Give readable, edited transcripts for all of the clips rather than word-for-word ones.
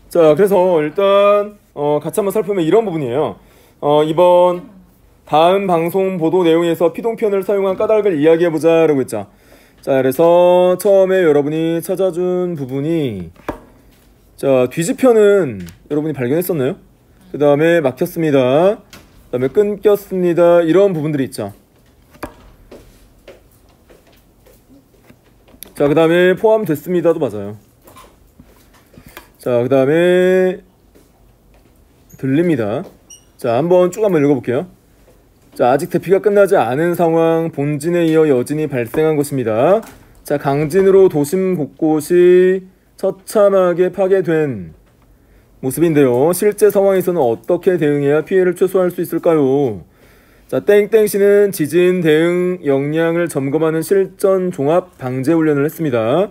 자, 그래서 일단 같이 한번 살펴보면 이런 부분이에요. 이번 다음 방송 보도 내용에서 피동편을 사용한 까닭을 이야기해보자 라고 했죠. 자, 그래서 처음에 여러분이 찾아준 부분이, 자, 뒤집편은 여러분이 발견했었나요? 그 다음에 막혔습니다. 그 다음에 끊겼습니다. 이런 부분들이 있죠. 자, 그 다음에 포함됐습니다도 맞아요. 자, 그 다음에 들립니다. 자, 한번 쭉 한번 읽어볼게요. 자, 아직 대피가 끝나지 않은 상황, 본진에 이어 여진이 발생한 것입니다. 자, 강진으로 도심 곳곳이 처참하게 파괴된 모습인데요. 실제 상황에서는 어떻게 대응해야 피해를 최소화할 수 있을까요? 자, 땡땡씨는 지진 대응 역량을 점검하는 실전 종합 방제 훈련을 했습니다.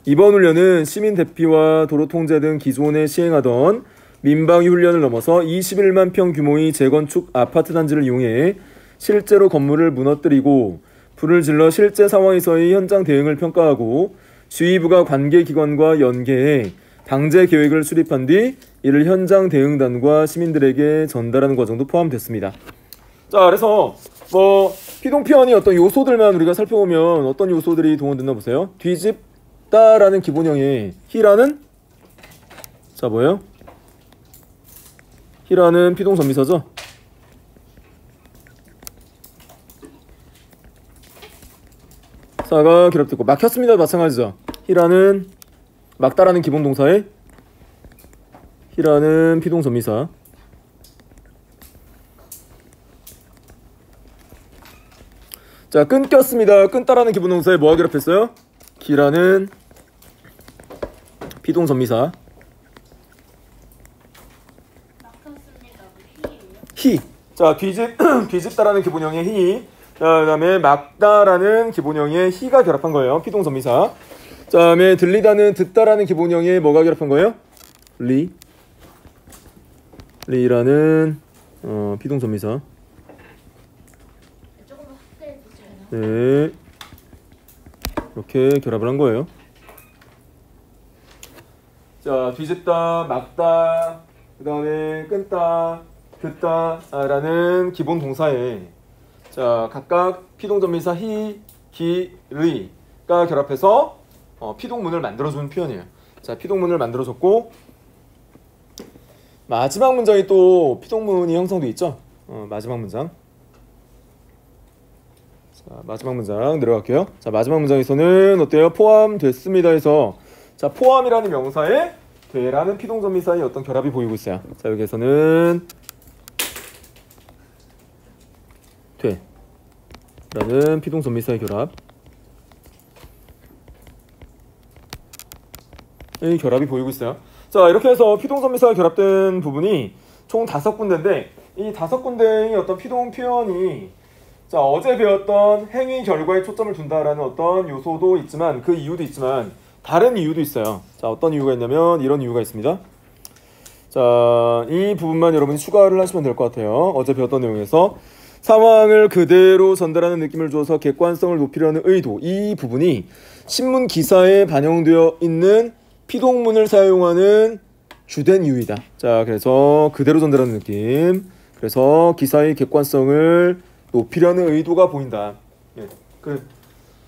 이번 훈련은 시민 대피와 도로 통제 등 기존에 시행하던 민방위 훈련을 넘어서 21만 평 규모의 재건축 아파트 단지를 이용해 실제로 건물을 무너뜨리고 불을 질러 실제 상황에서의 현장 대응을 평가하고 주의부가 관계기관과 연계해 방제 계획을 수립한 뒤 이를 현장 대응단과 시민들에게 전달하는 과정도 포함됐습니다. 자, 그래서 피동편이 어떤 요소들만 우리가 살펴보면 어떤 요소들이 동원됐나 보세요. 뒤집다라는 기본형의 히라는, 자, 뭐예요? 히라는 피동전미사죠. 사가 결합됐고 막혔습니다. 마찬가지죠. 히라는 막다라는 기본 동사에 히라는 피동전미사. 자, 끊겼습니다. 끊다라는 기본 동사에 뭐가 결합했어요? 기라는 피동전미사. 히. 자, 뒤집다라는 기본형의 히. 자, 그 다음에 막다라는 기본형의 히가 결합한 거예요. 피동전미사. 자, 다음에 들리다는 듣다라는 기본형의 뭐가 결합한 거예요? 리라는 피동전미사. 네, 이렇게 결합을 한 거예요. 자, 뒤집다, 막다, 그 다음에 끊다, 듣다 라는 기본 동사에 자, 각각 피동전미사 히, 기, 리가 결합해서 피동문을 만들어주는 표현이에요. 자, 피동문을 만들어줬고 마지막 문장이 또 피동문이 형성돼 있죠. 마지막 문장. 자, 마지막 문장 내려갈게요. 자, 마지막 문장에서는 어때요? 포함됐습니다 해서, 자, 포함이라는 명사에 되라는 피동전미사의 어떤 결합이 보이고 있어요. 자, 여기에서는 되라는 피동전미사의 결합, 이 결합이 보이고 있어요. 자, 이렇게 해서 피동전미사가 결합된 부분이 총 5군데인데 이 5군데의 어떤 피동 표현이, 자, 어제 배웠던 행위 결과에 초점을 둔다라는 어떤 요소도 있지만 그 이유도 있지만 다른 이유도 있어요. 자, 어떤 이유가 있냐면 이런 이유가 있습니다. 자, 이 부분만 여러분이 추가를 하시면 될 것 같아요. 어제 배웠던 내용에서 상황을 그대로 전달하는 느낌을 줘서 객관성을 높이려는 의도, 이 부분이 신문 기사에 반영되어 있는 피동문을 사용하는 주된 이유이다. 자, 그래서 그대로 전달하는 느낌, 그래서 기사의 객관성을 높이려는 의도가 보인다. 예.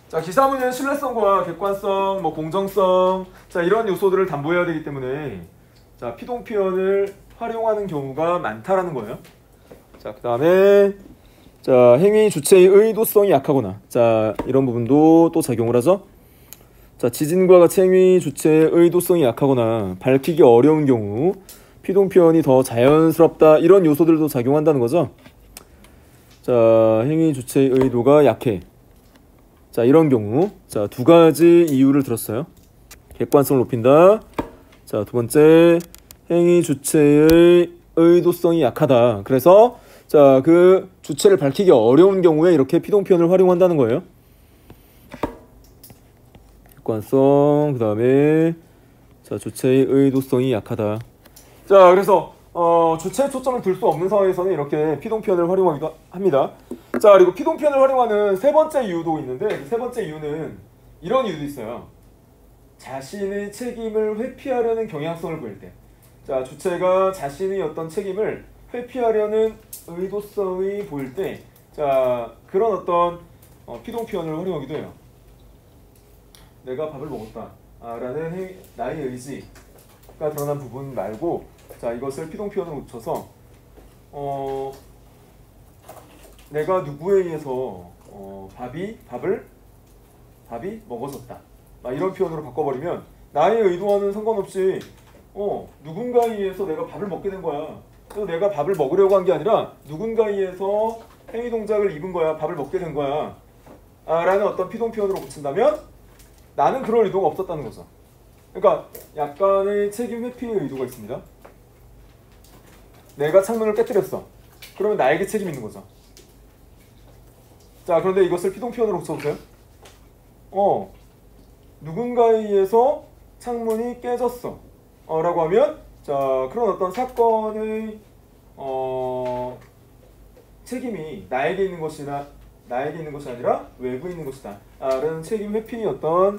자, 기사문은 신뢰성과 객관성, 공정성, 자, 이런 요소들을 담보해야 되기 때문에 자, 피동 표현을 활용하는 경우가 많다라는 거예요. 자, 그 다음에 자, 행위 주체의 의도성이 약하거나, 자, 이런 부분도 또 작용을 하죠. 자, 지진과 같이 행위 주체의 의도성이 약하거나 밝히기 어려운 경우 피동 표현이 더 자연스럽다, 이런 요소들도 작용한다는 거죠. 자, 행위 주체의 의도가 약해. 자, 이런 경우, 자, 2가지 이유를 들었어요. 객관성을 높인다. 자, 2번째, 행위 주체의 의도성이 약하다. 그래서 자, 그 주체를 밝히기 어려운 경우에 이렇게 피동 표현을 활용한다는 거예요. 객관성, 그 다음에 자, 주체의 의도성이 약하다. 자, 그래서 주체에 초점을 둘 수 없는 상황에서는 이렇게 피동 표현을 활용하기도 합니다. 자, 그리고 피동 표현을 활용하는 3번째 이유도 있는데, 그 3번째 이유는 이런 이유도 있어요. 자신의 책임을 회피하려는 경향성을 보일 때, 자 주체가 자신의 어떤 책임을 회피하려는 의도성이 보일 때, 자 그런 어떤 피동 표현을 활용하기도 해요. 내가 밥을 먹었다 라는 나의 의지가 드러난 부분 말고, 자 이것을 피동 표현으로 붙여서 내가 누구에 의해서 밥이 먹어졌다, 이런 표현으로 바꿔버리면 나의 의도와는 상관없이 누군가에 의해서 내가 밥을 먹게 된 거야. 그래서 내가 밥을 먹으려고 한 게 아니라 누군가에 의해서 행위 동작을 입은 거야. 밥을 먹게 된 거야 라는 어떤 피동 표현으로 붙인다면 나는 그럴 의도가 없었다는 거죠. 그러니까 약간의 책임 회피의 의도가 있습니다. 내가 창문을 깨뜨렸어. 그러면 나에게 책임이 있는 거죠. 자 그런데 이것을 피동 표현으로 붙여보세요. 누군가에 의해서 창문이 깨졌어 라고 하면, 자 그런 어떤 사건의 책임이 나에게 있는 것이 아니라 외부에 있는 것이다 라는 책임 회피의 어떤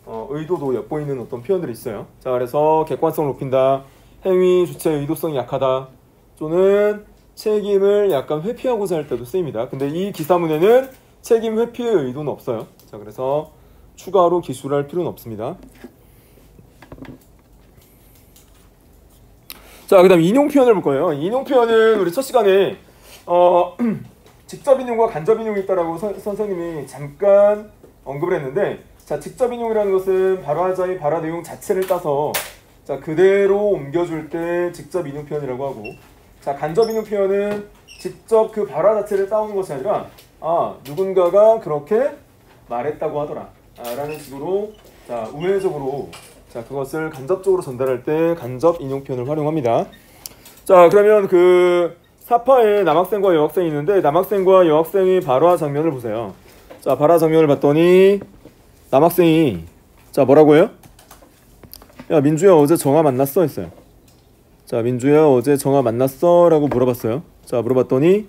의도도 엿보이는 어떤 표현들이 있어요. 자 그래서 객관성을 높인다, 행위 주체의 의도성이 약하다, 또는 책임을 약간 회피하고자 할 때도 쓰입니다. 근데 이 기사문에는 책임 회피의 의도는 없어요. 자 그래서 추가로 기술할 필요는 없습니다. 자 그 다음 인용 표현을 볼 거예요. 인용 표현은 우리 첫 시간에 직접 인용과 간접 인용이 있다라고 선생님이 잠깐 언급을 했는데, 자 직접 인용이라는 것은 발화자의 발화 내용 자체를 따서 자 그대로 옮겨줄 때 직접 인용 표현이라고 하고, 자 간접 인용 표현은 직접 그 발화 자체를 따오는 것이 아니라 누군가가 그렇게 말했다고 하더라 라는 식으로 자 우회적으로 자 그것을 간접적으로 전달할 때 간접 인용 표현을 활용합니다. 자 그러면 그 사파에 남학생과 여학생이 있는데, 남학생과 여학생의 발화 장면을 보세요. 자 발화 장면을 봤더니 남학생이 자 뭐라고 해요? 야 민주야 어제 정아 만났어 했어요. 자 민주야 어제 정아 만났어? 라고 물어봤어요. 자 물어봤더니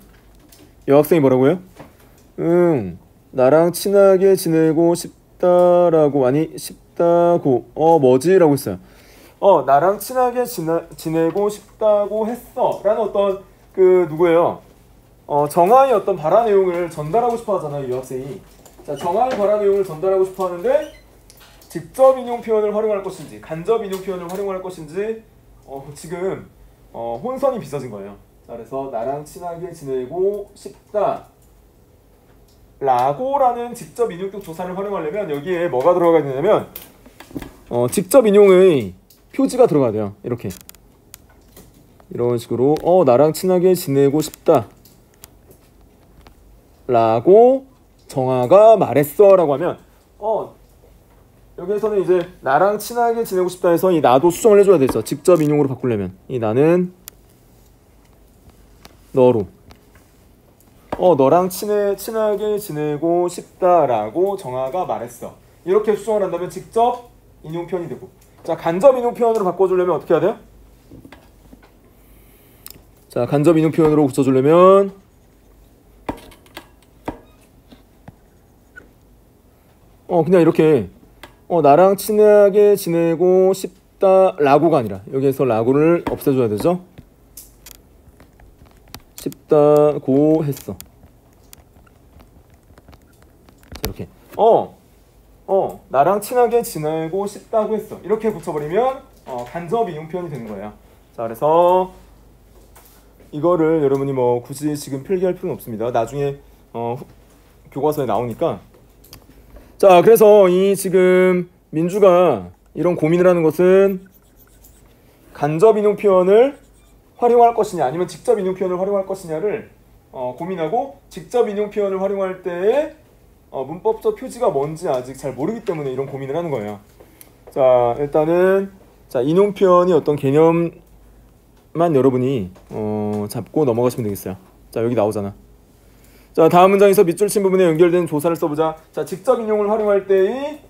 여학생이 뭐라고 해요? 응 나랑 친하게 지내고 싶다라고, 아니 싶다고 뭐지? 라고 했어요. 나랑 친하게 지내고 싶다고 했어 라는 어떤 그 누구예요? 정아의 어떤 발화 내용을 전달하고 싶어 하잖아요, 이 여학생이. 자 정아의 발화 내용을 전달하고 싶어 하는데 직접 인용 표현을 활용할 것인지 간접 인용 표현을 활용할 것인지 지금 혼선이 빚어진 거예요. 자 그래서 나랑 친하게 지내고 싶다 라고라는 직접 인용격 조사를 활용하려면 여기에 뭐가 들어가야 되냐면 직접 인용의 표지가 들어가야 돼요. 이렇게 이런 식으로 나랑 친하게 지내고 싶다 라고 정아가 말했어 라고 하면 여기에서는 이제 나랑 친하게 지내고 싶다 해서 이 나도 수정을 해줘야 되죠. 직접 인용으로 바꾸려면 이 나는 너로 너랑 친하게 지내고 싶다라고 정아가 말했어. 이렇게 수정을 한다면 직접 인용 표현이 되고, 자 간접 인용 표현으로 바꿔주려면 어떻게 해야 돼요? 자 간접 인용 표현으로 붙여주려면 그냥 이렇게 나랑 친하게 지내고 싶다 라고가 아니라 여기에서 라고를 없애줘야 되죠. 싶다고 했어. 이렇게 나랑 친하게 지내고 싶다고 했어. 이렇게 붙여버리면 간접 인용 표현이 되는 거예요. 자 그래서 이거를 여러분이 뭐 굳이 지금 필기할 필요는 없습니다. 나중에 교과서에 나오니까. 자 그래서 이 지금 민주가 이런 고민을 하는 것은 간접 인용 표현을 활용할 것이냐 아니면 직접 인용 표현을 활용할 것이냐를 고민하고, 직접 인용 표현을 활용할 때의 문법적 표지가 뭔지 아직 잘 모르기 때문에 이런 고민을 하는 거예요. 자 일단은 자 인용 표현이 어떤 개념만 여러분이 잡고 넘어가시면 되겠어요. 자 여기 나오잖아. 자 다음 문장에서 밑줄 친 부분에 연결된 조사를 써보자. 자 직접 인용을 활용할 때의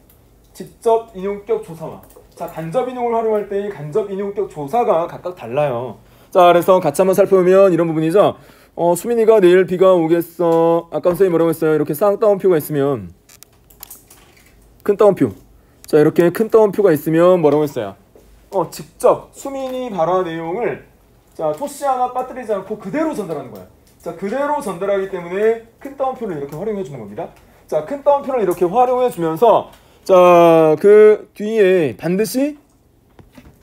직접 인용격 조사와 자 간접 인용을 활용할 때의 간접 인용격 조사가 각각 달라요. 자 그래서 같이 한번 살펴보면 이런 부분이죠. 수민이가 내일 비가 오겠어. 아까 선생님이 뭐라고 했어요? 이렇게 쌍따옴표가 있으면 큰 따옴표. 자, 이렇게 큰 따옴표가 있으면 뭐라고 했어요? 직접 수민이 발화 내용을 자, 토시 하나 빠뜨리지 않고 그대로 전달하는 거야. 자, 그대로 전달하기 때문에 큰 따옴표를 이렇게 활용해 주는 겁니다. 자, 큰 따옴표를 이렇게 활용해 주면서 자, 그 뒤에 반드시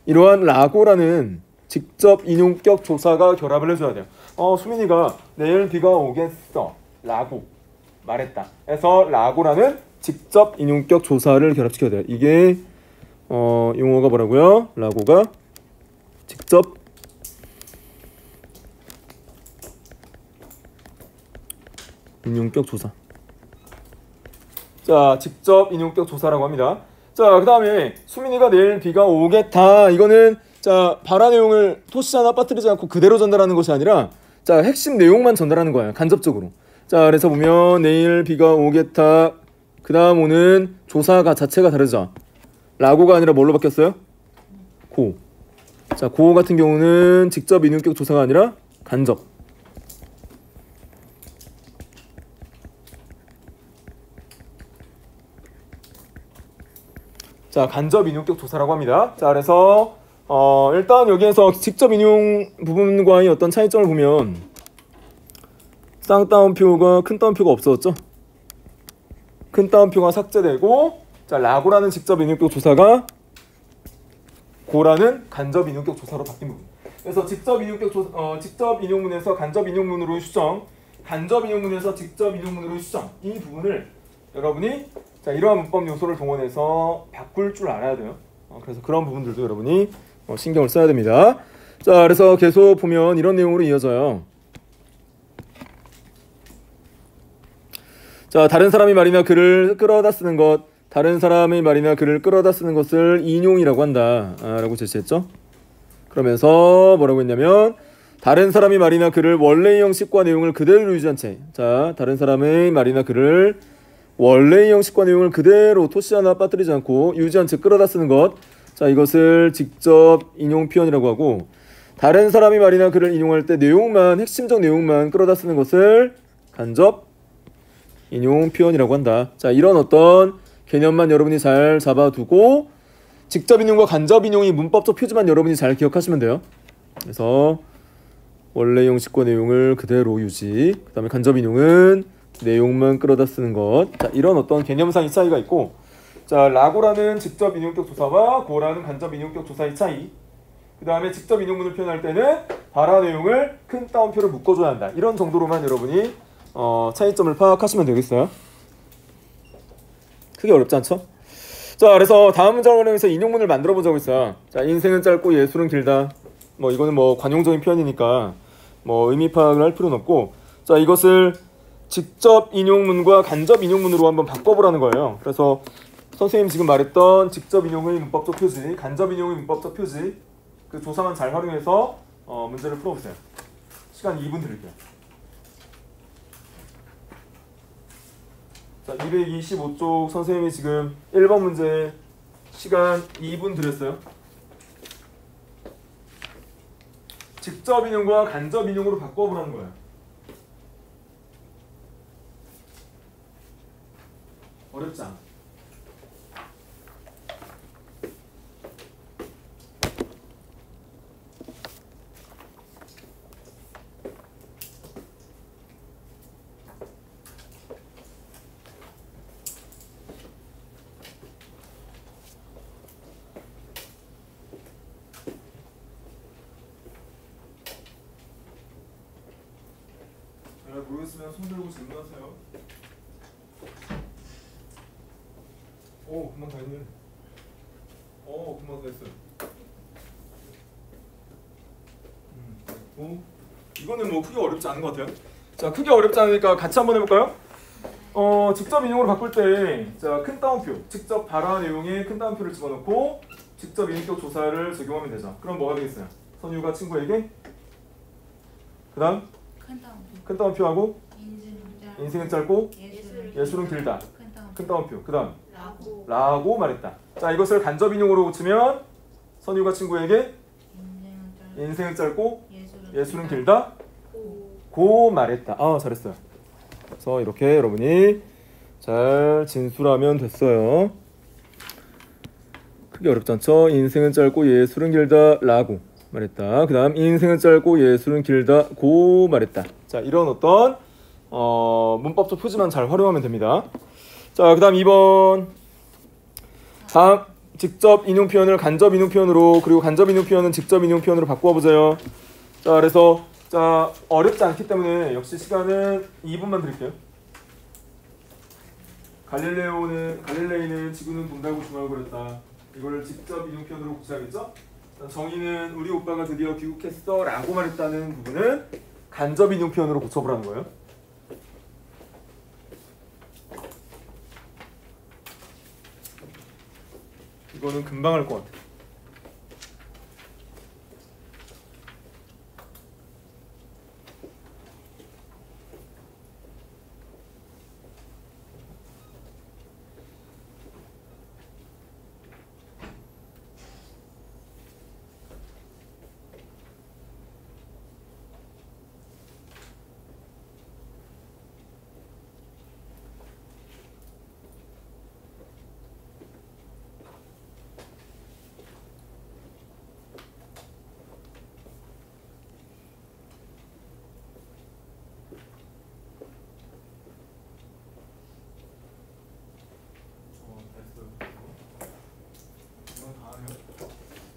이러한 라고라는 직접 인용격 조사가 결합을 해줘야 돼요. 수민이가 내일 비가 오겠어 라고 말했다. 그래서 라고라는 직접 인용격 조사를 결합시켜야 돼요. 이게 용어가 뭐라고요? 라고가 직접 인용격 조사. 자, 직접 인용격 조사라고 합니다. 자, 그 다음에 수민이가 내일 비가 오겠다. 이거는 자, 발화 내용을 토시 하나 빠뜨리지 않고 그대로 전달하는 것이 아니라 자, 핵심 내용만 전달하는 거예요. 간접적으로. 자, 그래서 보면 내일 비가 오겠다. 그 다음 오는 조사가 자체가 다르죠. 라고가 아니라 뭘로 바뀌었어요? 고. 자, 고 같은 경우는 직접 인용격 조사가 아니라 간접. 자, 간접 인용격 조사라고 합니다. 자, 그래서 일단 여기에서 직접 인용 부분과의 어떤 차이점을 보면 쌍따옴표가 큰 따옴표가 없어졌죠. 큰 따옴표가 삭제되고 자, 라고라는 직접 인용격 조사가 고라는 간접 인용격 조사로 바뀐 부분. 그래서 직접 인용문에서 간접 인용문으로 수정, 간접 인용문에서 직접 인용문으로 수정, 이 부분을 여러분이 자, 이러한 문법 요소를 동원해서 바꿀 줄 알아야 돼요. 그래서 그런 부분들도 여러분이 신경을 써야 됩니다. 자, 그래서 계속 보면 이런 내용으로 이어져요. 자, 다른 사람이 말이나 글을 끌어다 쓰는 것, 다른 사람의 말이나 글을 끌어다 쓰는 것을 인용이라고 한다 라고 제시했죠. 그러면서 뭐라고 했냐면 다른 사람이 말이나 글을 원래의 형식과 내용을 그대로 유지한 채, 자, 다른 사람의 말이나 글을 원래의 형식과 내용을 그대로 토시 하나 빠뜨리지 않고 유지한 채 끌어다 쓰는 것, 자, 이것을 직접 인용 표현이라고 하고, 다른 사람이 말이나 글을 인용할 때 내용만, 핵심적 내용만 끌어다 쓰는 것을 간접 인용 표현이라고 한다. 자, 이런 어떤 개념만 여러분이 잘 잡아두고 직접 인용과 간접 인용이 문법적 표지만 여러분이 잘 기억하시면 돼요. 그래서 원래 형식과 내용을 그대로 유지, 그 다음에 간접 인용은 내용만 끌어다 쓰는 것. 자, 이런 어떤 개념상의 차이가 있고, 자, 라고라는 직접 인용격 조사와 고라는 간접 인용격 조사의 차이. 그 다음에 직접 인용문을 표현할 때는 발화 내용을 큰 따옴표를 묶어줘야 한다. 이런 정도로만 여러분이 차이점을 파악하시면 되겠어요. 크게 어렵지 않죠? 자, 그래서 다음 문장을 활용해서 인용문을 만들어 보자고 했어요. 자, 인생은 짧고 예술은 길다. 이거는 관용적인 표현이니까 의미 파악을 할 필요는 없고, 자, 이것을 직접 인용문과 간접 인용문으로 한번 바꿔보라는 거예요. 그래서 선생님 지금 말했던 직접 인용의 문법적 표지, 간접 인용의 문법적 표지, 그 조사만 잘 활용해서 문제를 풀어보세요. 시간 2분 드릴게요. 자, 225쪽 선생님이 지금 1번 문제 시간 2분 드렸어요. 직접 인용과 간접 인용으로 바꿔보라는 거예요. 어렵지 않아. 잘 모르겠으면 손 들고 질문하세요. 오, 금방 다 했네. 금방 다 했어요. 이거는 크게 어렵지 않은 것 같아요. 자, 크게 어렵지 않으니까 같이 한번 해볼까요? 직접 인용으로 바꿀 때, 자, 큰 따옴표, 직접 발화 내용에 큰 따옴표를 집어넣고 직접 인용격 조사를 적용하면 되죠. 그럼 뭐가 되겠어요? 선유가 친구에게 그 다음 큰 따옴표하고 인생은 짧고 예술은 길다. 큰 따옴표. 그 다음 라고 말했다. 자, 이것을 간접 인용으로 고치면 선유가 친구에게 인생은 짧고 예술은 길다. 고 말했다. 잘했어요. 그래서 이렇게 여러분이 잘 진술하면 됐어요. 크게 어렵지 않죠? 인생은 짧고 예술은 길다 라고 말했다. 그 다음 인생은 짧고 예술은 길다 고 말했다. 자, 이런 어떤 문법적 표지만 잘 활용하면 됩니다. 자, 그 다음 2번. 다음 직접 인용 표현을 간접 인용 표현으로, 그리고 간접 인용 표현은 직접 인용 표현으로 바꾸어 보세요. 자, 그래서 자, 어렵지 않기 때문에 역시 시간은 2분만 드릴게요. 갈릴레이는 지구는 돈다고 주장하고 그랬다. 이걸 직접 인용 표현으로 구사하겠죠? 정의는 우리 오빠가 드디어 귀국했어 라고 말했다는 부분은 간접 인용 표현으로 고쳐보라는 거예요. 이거는 금방 할 것 같아.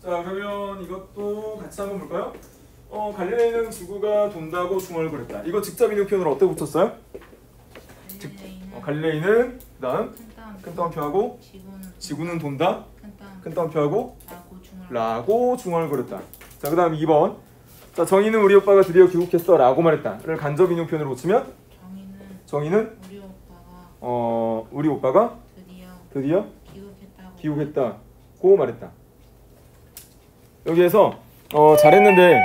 자, 그러면 이것도 같이 한번 볼까요? 갈릴레이는 지구가 돈다고 중얼 그랬다. 이거 직접 인용 표현으로 어떻게 붙였어요? 갈릴레이는 그다음 큰 따옴표하고 지구는 돈다 큰 따옴표하고 라고 중얼 그랬다. 자, 그다음 2번. 자, 정의는 우리 오빠가 드디어 귀국했어 라고 말했다를 간접 인용 표현으로 붙이면 정의는 우리 오빠가 드디어 귀국했다고 말했다. 여기에서 잘했는데,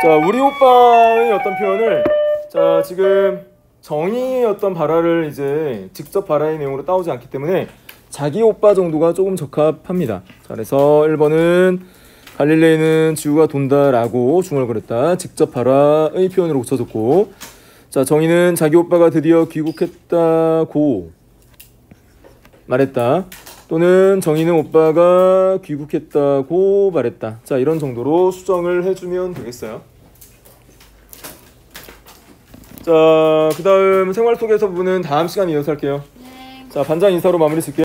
자, 우리 오빠의 어떤 표현을, 자, 지금 정의의 어떤 발화를 이제 직접 발화의 내용으로 따오지 않기 때문에 자기 오빠 정도가 조금 적합합니다. 자, 그래서 1번은 갈릴레이는 지구가 돈다라고 중얼거렸다. 직접 발화의 표현으로 고쳐줬고, 자, 정의는 자기 오빠가 드디어 귀국했다고 말했다. 또는 정의는 오빠가 귀국했다고 말했다. 자, 이런 정도로 수정을 해주면 되겠어요. 자, 그 다음 생활 속에서 부분은 다음 시간에 이어서 할게요. 자, 반장 인사로 마무리 짓게요.